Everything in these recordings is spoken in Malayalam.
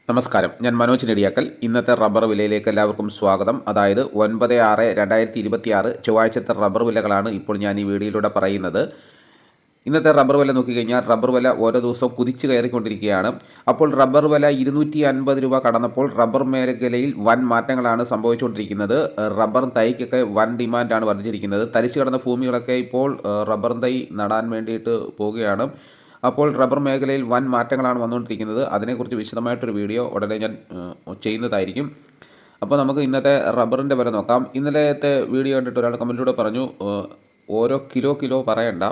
നമസ്കാരം, ഞാൻ മനോജ് നെടിയാക്കൽ. ഇന്നത്തെ റബ്ബർ വിലയിലേക്ക് എല്ലാവർക്കും സ്വാഗതം. അതായത് 9/6/2026 ചൊവ്വാഴ്ചത്തെ റബ്ബർ വിലകളാണ് ഇപ്പോൾ ഞാൻ ഈ വീഡിയോയിലൂടെ പറയുന്നത്. ഇന്നത്തെ റബ്ബർ വില നോക്കിക്കഴിഞ്ഞാൽ റബ്ബർ വില ഓരോ ദിവസവും കുതിച്ച് കയറിക്കൊണ്ടിരിക്കുകയാണ്. അപ്പോൾ റബ്ബർ വില 250 രൂപ കടന്നപ്പോൾ റബ്ബർ മേഖലയിൽ വൻ മാറ്റങ്ങളാണ് സംഭവിച്ചുകൊണ്ടിരിക്കുന്നത്. റബ്ബർ തൈക്കൊക്കെ വൻ ഡിമാൻഡാണ് വർദ്ധിച്ചിരിക്കുന്നത്. തരിച്ചു കിടന്ന ഭൂമികളൊക്കെ ഇപ്പോൾ റബ്ബർ തൈ നടാൻ വേണ്ടിയിട്ട് പോവുകയാണ്. അപ്പോൾ റബ്ബർ മേഖലയിൽ വൻ മാറ്റങ്ങളാണ് വന്നുകൊണ്ടിരിക്കുന്നത്. അതിനെക്കുറിച്ച് വിശദമായിട്ടൊരു വീഡിയോ ഉടനെ ഞാൻ ചെയ്യുന്നതായിരിക്കും. അപ്പോൾ നമുക്ക് ഇന്നത്തെ റബ്ബറിൻ്റെ വില നോക്കാം. ഇന്നലത്തെ വീഡിയോ കണ്ടിട്ട് ഒരാൾ കമൻറ്റിലൂടെ പറഞ്ഞു, ഓരോ കിലോ പറയണ്ട,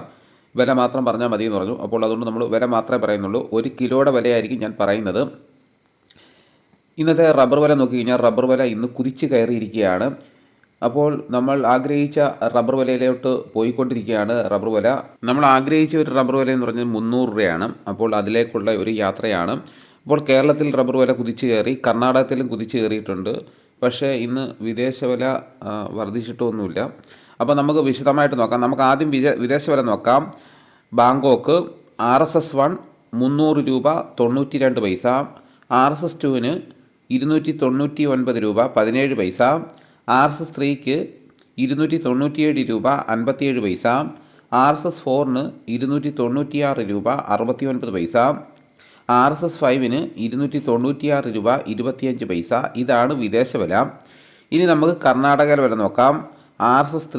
വില മാത്രം പറഞ്ഞാൽ മതി എന്ന് പറഞ്ഞു. അപ്പോൾ അതുകൊണ്ട് നമ്മൾ വില മാത്രമേ പറയുന്നുള്ളൂ. 1 കിലോയുടെ വിലയായിരിക്കും ഞാൻ പറയുന്നത്. ഇന്നത്തെ റബ്ബർ വില നോക്കിക്കഴിഞ്ഞാൽ റബ്ബർ വില ഇന്ന് കുതിച്ച് കയറിയിരിക്കുകയാണ്. അപ്പോൾ നമ്മൾ ആഗ്രഹിച്ച റബ്ബർ വിലയിലോട്ട് പോയിക്കൊണ്ടിരിക്കുകയാണ്. റബ്ബർ വില നമ്മൾ ആഗ്രഹിച്ച ഒരു റബ്ബർ വില എന്ന് പറഞ്ഞാൽ 300 രൂപയാണ്. അപ്പോൾ അതിലേക്കുള്ള ഒരു യാത്രയാണ്. അപ്പോൾ കേരളത്തിൽ റബ്ബർ വില കുതിച്ച് കയറി, കർണാടകത്തിലും കുതിച്ച് കയറിയിട്ടുണ്ട്. പക്ഷേ ഇന്ന് വിദേശ വില വർദ്ധിച്ചിട്ടൊന്നുമില്ല. അപ്പോൾ നമുക്ക് വിശദമായിട്ട് നോക്കാം. നമുക്ക് ആദ്യം വിദേശ വില നോക്കാം. ബാങ്കോക്ക് RSS1 300 രൂപ 92 പൈസ, RSS2 299 രൂപ 17 പൈസ, RSS3 297 രൂപ 57 പൈസ, RSS4 296 രൂപ 69 പൈസ, RSS5 296 രൂപ 25 പൈസ. ഇതാണ് വിദേശ വില. ഇനി നമുക്ക് കർണാടക വില നോക്കാം. RSS3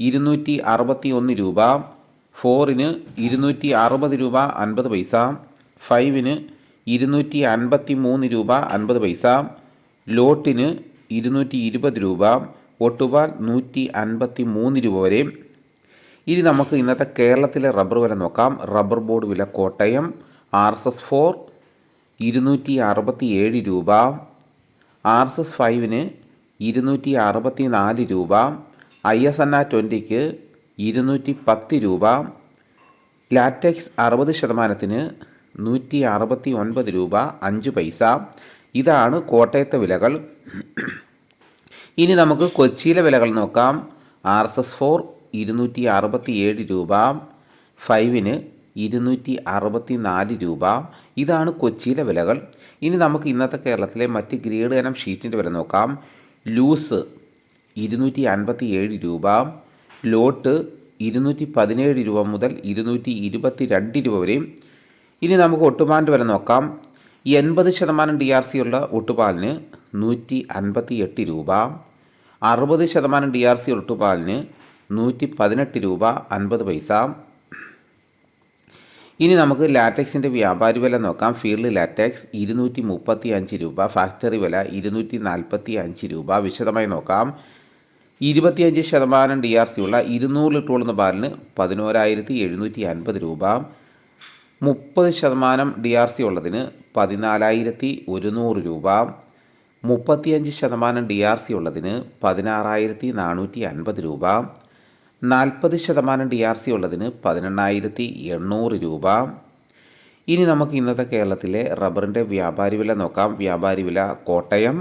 261 രൂപ, 4 260 രൂപ 50 പൈസ, 5 253 രൂപ 50 പൈസ, ലോട്ടിന് 220 രൂപ, ഒട്ടുപാൽ 153 രൂപ വരെ. ഇനി നമുക്ക് ഇന്നത്തെ കേരളത്തിലെ റബ്ബർ വില നോക്കാം. റബ്ബർ ബോർഡ് വില കോട്ടയം RSS4 267 രൂപ, RSS5 264 രൂപ, ISNA 20 210 രൂപ, ലാറ്റക്സ് 60% 169 രൂപ 5 പൈസ. ഇതാണ് കോട്ടയത്തെ വിലകൾ. ഇനി നമുക്ക് കൊച്ചിയിലെ വിലകൾ നോക്കാം. RSS4 267 രൂപ, 5 264 രൂപ. ഇതാണ് കൊച്ചിയിലെ വിലകൾ. ഇനി നമുക്ക് ഇന്നത്തെ കേരളത്തിലെ മറ്റ് ഗ്രേഡ് ഇനം ഷീറ്റിൻ്റെ വില നോക്കാം. ലൂസ് 257 രൂപ, ലോട്ട് 217 രൂപ മുതൽ 222 രൂപ വരെ. ഇനി നമുക്ക് ഒട്ടുപാലിൻ്റെ വില നോക്കാം. 80% DRC ഉള്ള ഒട്ടുപാലിന് 158 രൂപ, 60% DRC ഒട്ടുപാലിന് 118 രൂപ 50 പൈസ. ഇനി നമുക്ക് ലാറ്റക്സിൻ്റെ വ്യാപാരി വില നോക്കാം. ഫീൽഡ് ലാറ്റക്സ് 235 രൂപ, ഫാക്ടറി വില 245 രൂപ. വിശദമായി നോക്കാം. 25% DRC ഉള്ള 200 ലിറ്റർ ഉള്ള പാലിന് 11,750 രൂപ, 30% DRC ഉള്ളതിന് 14,100 രൂപ, 35% DRC ഉള്ളതിന് 16,450 രൂപ, 40% DRC ഉള്ളതിന് 18,800 രൂപ. ഇനി നമുക്ക് ഇന്നത്തെ കേരളത്തിലെ റബ്ബറിൻ്റെ വ്യാപാരി വില നോക്കാം. വ്യാപാരി വില കോട്ടയം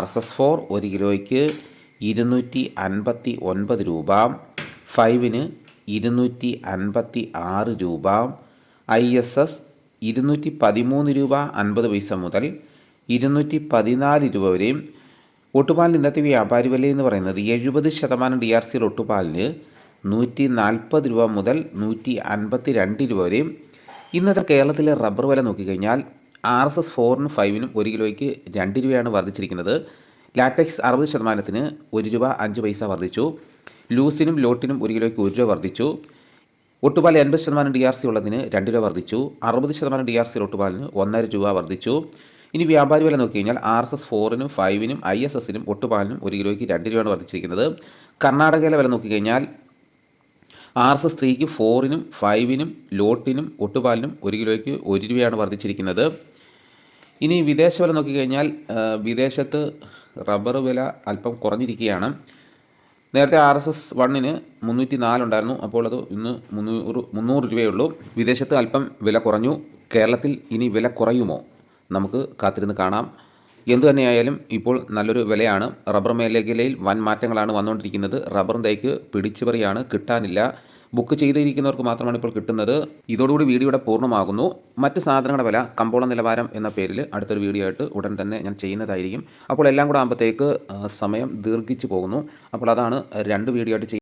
RSS4 1 കിലോയ്ക്ക് 259 രൂപ, 5 256 രൂപ, ISS 213 രൂപ 50 പൈസ മുതൽ 214 രൂപ വരെയും. ഒട്ടുപാലിന് ഇന്നത്തെ വ്യാപാരി വില എന്ന് പറയുന്നത് 70% DRC ഒട്ടുപാലിന് 140 രൂപ മുതൽ 152 രൂപ വരെയും. ഇന്നത്തെ കേരളത്തിലെ റബ്ബർ വില നോക്കിക്കഴിഞ്ഞാൽ RSS4 5 1 കിലോയ്ക്ക് 2 രൂപയാണ് വർദ്ധിച്ചിരിക്കുന്നത്. ലാറ്റക്സ് 60% 1 രൂപ 5 പൈസ വർദ്ധിച്ചു. ലൂസിനും ലോട്ടിനും 1 കിലോയ്ക്ക് 1 രൂപ വർദ്ധിച്ചു. ഒട്ടുപാൽ 80% DRC ഉള്ളതിന് 2 രൂപ വർദ്ധിച്ചു. 60% DRC ഒട്ടുപാലിന് 1.5 രൂപ വർദ്ധിച്ചു. ഇനി വ്യാപാരി വില നോക്കിക്കഴിഞ്ഞാൽ RSS4 5 ISS ഒട്ടുപാലിനും 1 കിലോയ്ക്ക് 2 രൂപയാണ് വർദ്ധിച്ചിരിക്കുന്നത്. കർണാടകയിലെ വില നോക്കിക്കഴിഞ്ഞാൽ RSS3 4 5 ലോട്ടിനും ഒട്ടുപാലിനും 1 കിലോയ്ക്ക് 1 രൂപയാണ് വർദ്ധിച്ചിരിക്കുന്നത്. ഇനി വിദേശ വില നോക്കിക്കഴിഞ്ഞാൽ വിദേശത്ത് റബ്ബർ വില അല്പം കുറഞ്ഞിരിക്കുകയാണ്. നേരത്തെ RSS1 304 ഉണ്ടായിരുന്നു. അപ്പോൾ അത് ഇന്ന് 300 രൂപയുള്ളൂ. വിദേശത്ത് അല്പം വില കുറഞ്ഞു. കേരളത്തിൽ ഇനി വില കുറയുമോ? നമുക്ക് കാത്തിരുന്ന് കാണാം. എന്തുതന്നെയായാലും ഇപ്പോൾ നല്ലൊരു വിലയാണ്. റബ്ബർ മേഖലയിൽ വൻ മാറ്റങ്ങളാണ് വന്നുകൊണ്ടിരിക്കുന്നത്. റബ്ബർ തൈക്ക് പിടിച്ചുപറിയാണ്, കിട്ടാനില്ല. ബുക്ക് ചെയ്തിരിക്കുന്നവർക്ക് മാത്രമാണ് ഇപ്പോൾ കിട്ടുന്നത്. ഇതോടുകൂടി വീഡിയോയുടെ പൂർണ്ണമാകുന്നു. മറ്റ് സാധനങ്ങളുടെ വില കമ്പോള നിലവാരം എന്ന പേരിൽ അടുത്തൊരു വീഡിയോ ആയിട്ട് ഉടൻ തന്നെ ഞാൻ ചെയ്യുന്നതായിരിക്കും. അപ്പോൾ എല്ലാം കൂടെ ആകുമ്പോഴത്തേക്ക് സമയം ദീർഘിച്ചു പോകുന്നു. അപ്പോൾ അതാണ് 2 വീഡിയോ ആയിട്ട്